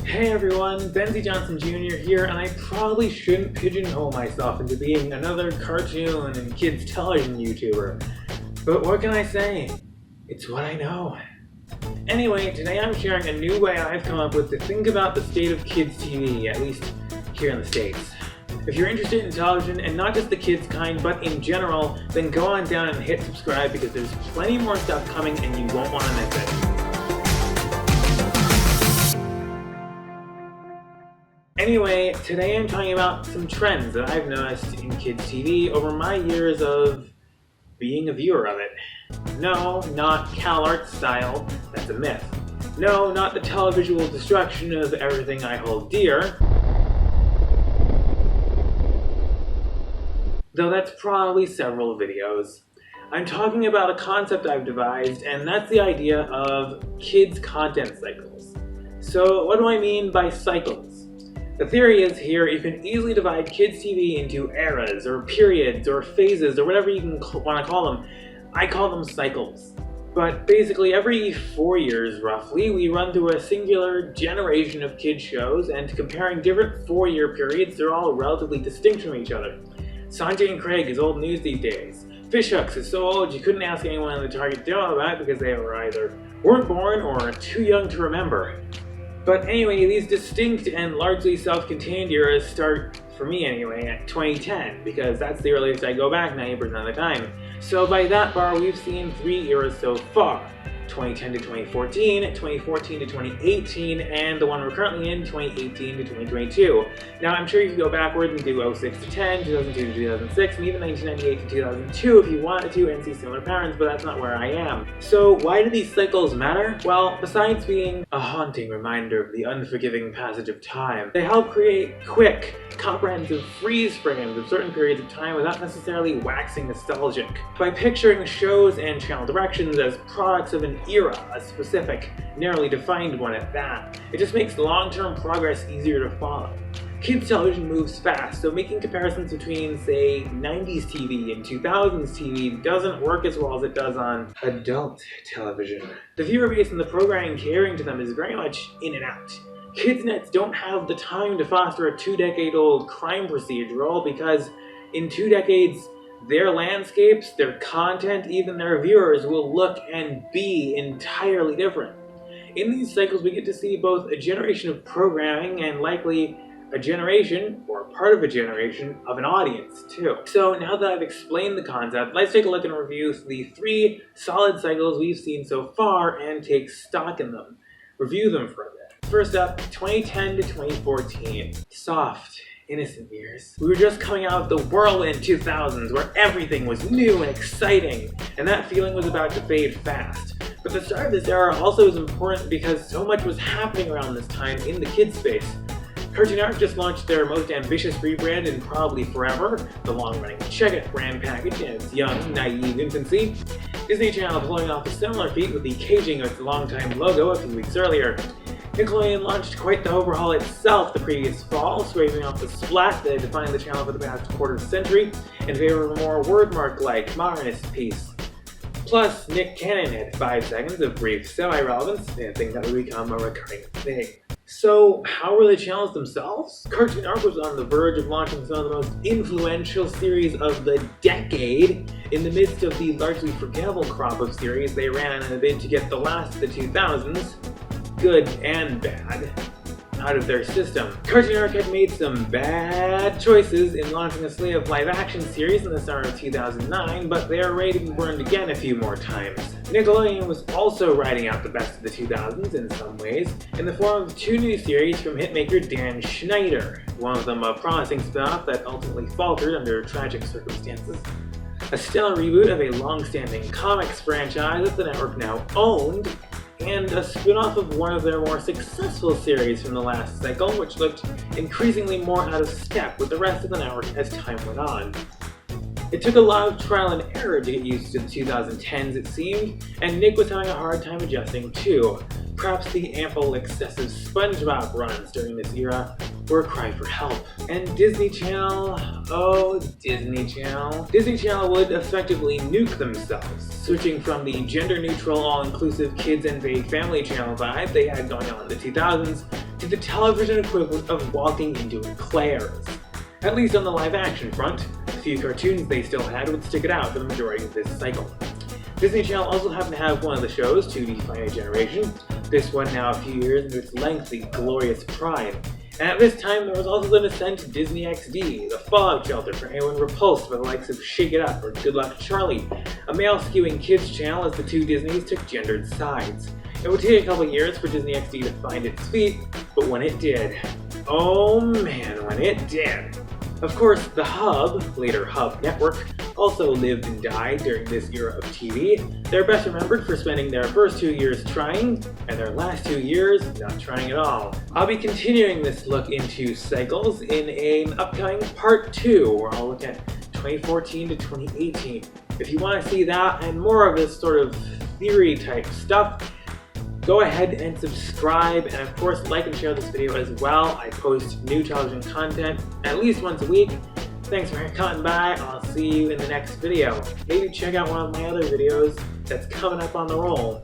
Hey everyone, Benzie Johnson Jr. here, and I probably shouldn't pigeonhole myself into being another cartoon and kids television YouTuber. But what can I say? It's what I know. Anyway, today I'm sharing a new way I've come up with to think about the state of kids TV, at least here in the States. If you're interested in television, and not just the kids kind, but in general, then go on down and hit subscribe because there's plenty more stuff coming and you won't want to miss it. Anyway, today I'm talking about some trends that I've noticed in kids TV over my years of being a viewer of it. No, not CalArts style, that's a myth. No, not the televisual destruction of everything I hold dear. Though that's probably several videos. I'm talking about a concept I've devised, and that's the idea of kids' content cycles. So what do I mean by cycles? The theory is here you can easily divide kids' TV into eras, or periods, or phases, or whatever you want to call them. I call them cycles. But basically every 4 years, roughly, we run through a singular generation of kids shows, and comparing different 4-year periods, they're all relatively distinct from each other. Sanjay and Craig is old news these days. Fishhooks is so old you couldn't ask anyone in the target demo about it because they were either weren't born or too young to remember. But anyway, these distinct and largely self-contained eras start, for me anyway, at 2010, because that's the earliest I go back 90% of the time. So by that bar, we've seen 3 eras so far. 2010 to 2014, 2014 to 2018, and the one we're currently in, 2018 to 2022. Now I'm sure you could go backwards and do 06 to 10, 2002 to 2006, and even 1998 to 2002 if you wanted to and see similar patterns, but that's not where I am. So why do these cycles matter? Well, besides being a haunting reminder of the unforgiving passage of time, they help create quick, comprehensive freeze frames of certain periods of time without necessarily waxing nostalgic. By picturing shows and channel directions as products of an era, a specific, narrowly defined one at that, it just makes long-term progress easier to follow. Kids television moves fast, so making comparisons between, say, 90s TV and 2000s TV doesn't work as well as it does on adult television. The viewer base and the programming catering to them is very much in and out. Kids nets don't have the time to foster a 2-decade-old crime procedural because in 2 decades, their landscapes, their content, even their viewers will look and be entirely different. In these cycles, we get to see both a generation of programming and likely a generation, or part of a generation, of an audience too. So now that I've explained the concept, let's take a look and review the 3 solid cycles we've seen so far and take stock in them. Review them for a bit. First up, 2010 to 2014. Soft, innocent years. We were just coming out of the whirlwind 2000s where everything was new and exciting, and that feeling was about to fade fast. But the start of this era also was important because so much was happening around this time in the kids space. Cartoon Network just launched their most ambitious rebrand in probably forever, the long-running Check It brand package in its young, naive infancy. Disney Channel pulling off a similar feat with the caging of its longtime logo a few weeks earlier. Nickelodeon launched quite the overhaul itself the previous fall, scraping off the splat that had defined the channel for the past quarter century in favor of a more wordmark-like modernist piece. Plus, Nick Cannon had 5 seconds of brief semi-relevance, a thing that would become a recurring thing. So, how were the channels themselves? Cartoon Network was on the verge of launching some of the most influential series of the decade in the midst of the largely forgettable crop of series they ran in a bid to get the last of the 2000s, good and bad, out of their system. Cartoon Network had made some bad choices in launching a slate of live-action series in the summer of 2009, but they are ready to be burned again a few more times. Nickelodeon was also riding out the best of the 2000s in some ways, in the form of 2 new series from hitmaker Dan Schneider, one of them a promising spin-off that ultimately faltered under tragic circumstances. A stellar reboot of a long-standing comics franchise that the network now owned, and a spin-off of one of their more successful series from the last cycle, which looked increasingly more out of step with the rest of the network as time went on. It took a lot of trial and error to get used to the 2010s, it seemed, and Nick was having a hard time adjusting too. Perhaps the ample, excessive SpongeBob runs during this era were a cry for help. And Disney Channel, oh Disney Channel. Disney Channel would effectively nuke themselves, switching from the gender-neutral, all-inclusive kids and big family channel vibe they had going on in the 2000s to the television equivalent of walking into eclairs. At least on the live action front, the few cartoons they still had would stick it out for the majority of this cycle. Disney Channel also happened to have one of the shows to define a generation, this one now a few years into its lengthy, glorious prime. And at this time, there was also the descent to Disney XD, the fallout shelter for anyone repulsed by the likes of Shake It Up or Good Luck Charlie, a male-skewing kids channel as the two Disneys took gendered sides. It would take a couple years for Disney XD to find its feet, but when it did, oh man, when it did. Of course, the Hub, later Hub Network, also lived and died during this era of TV. They're best remembered for spending their first 2 years trying, and their last 2 years not trying at all. I'll be continuing this look into cycles in an upcoming part 2, where I'll look at 2014 to 2018. If you want to see that and more of this sort of theory type stuff, go ahead and subscribe, and of course like and share this video as well. I post new television content at least once a week. Thanks for coming by. I'll see you in the next video. Maybe check out one of my other videos that's coming up on the roll.